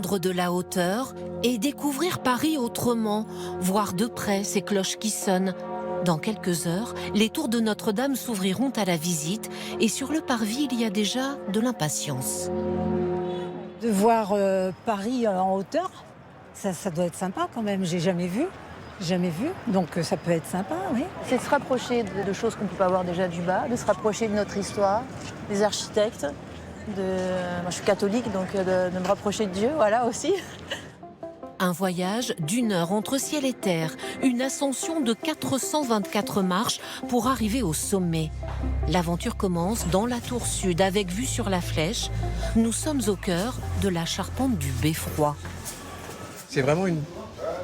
prendre de la hauteur et découvrir Paris autrement, voir de près ces cloches qui sonnent. Dans quelques heures, les tours de Notre-Dame s'ouvriront à la visite et sur le parvis, il y a déjà de l'impatience. De voir Paris en hauteur, ça doit être sympa quand même, j'ai jamais vu. Jamais vu, donc ça peut être sympa, oui. C'est de se rapprocher de choses qu'on ne peut pas voir déjà du bas, de se rapprocher de notre histoire, des architectes. Moi, je suis catholique, donc de me rapprocher de Dieu, voilà aussi. Un voyage d'1 heure entre ciel et terre, une ascension de 424 marches pour arriver au sommet. L'aventure commence dans la tour sud avec vue sur la Flèche. Nous sommes au cœur de la charpente du Beffroi. C'est vraiment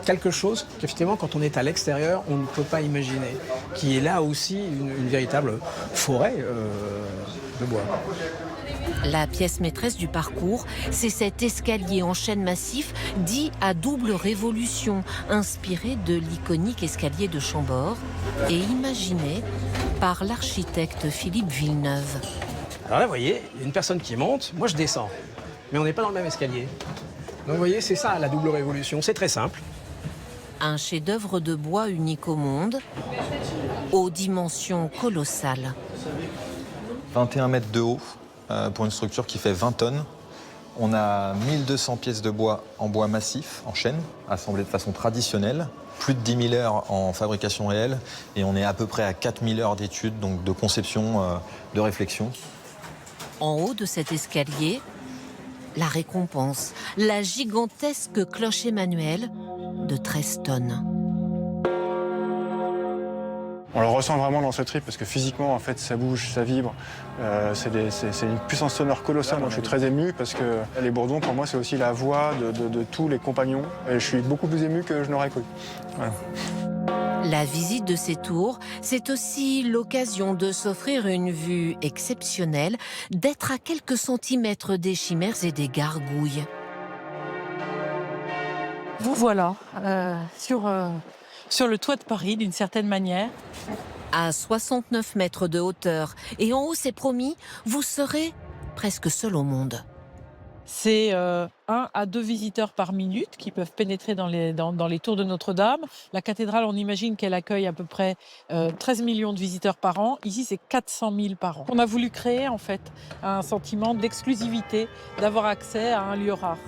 quelque chose qu'effectivement, quand on est à l'extérieur, on ne peut pas imaginer, qui est là aussi une véritable forêt de bois. La pièce maîtresse du parcours, c'est cet escalier en chêne massif dit à double révolution, inspiré de l'iconique escalier de Chambord et imaginé par l'architecte Philippe Villeneuve. Alors là, vous voyez, il y a une personne qui monte, moi je descends, mais on n'est pas dans le même escalier. Donc vous voyez, c'est ça la double révolution, c'est très simple. Un chef-d'œuvre de bois unique au monde, aux dimensions colossales. 21 mètres de haut pour une structure qui fait 20 tonnes. On a 1200 pièces de bois en bois massif, en chêne, assemblées de façon traditionnelle. Plus de 10 000 heures en fabrication réelle. Et on est à peu près à 4 000 heures d'études, donc de conception, de réflexion. En haut de cet escalier, la récompense, la gigantesque cloche Emmanuel de 13 tonnes. On le ressent vraiment dans ce trip parce que physiquement, en fait, ça bouge, ça vibre. C'est une puissance sonore colossale. Donc, je suis très ému parce que les Bourdons, pour moi, c'est aussi la voix de tous les compagnons. Et je suis beaucoup plus ému que je n'aurais cru. Voilà. La visite de ces tours, c'est aussi l'occasion de s'offrir une vue exceptionnelle, d'être à quelques centimètres des chimères et des gargouilles. Vous voilà sur le toit de Paris, d'une certaine manière. À 69 mètres de hauteur et en haut, c'est promis, vous serez presque seul au monde. C'est 1 à 2 visiteurs par minute qui peuvent pénétrer dans les tours de Notre-Dame. La cathédrale, on imagine qu'elle accueille à peu près 13 millions de visiteurs par an. Ici, c'est 400 000 par an. On a voulu créer en fait un sentiment d'exclusivité, d'avoir accès à un lieu rare.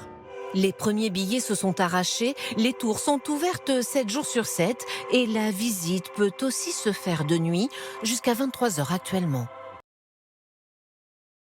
Les premiers billets se sont arrachés, les tours sont ouvertes 7 jours sur 7 et la visite peut aussi se faire de nuit jusqu'à 23 h actuellement.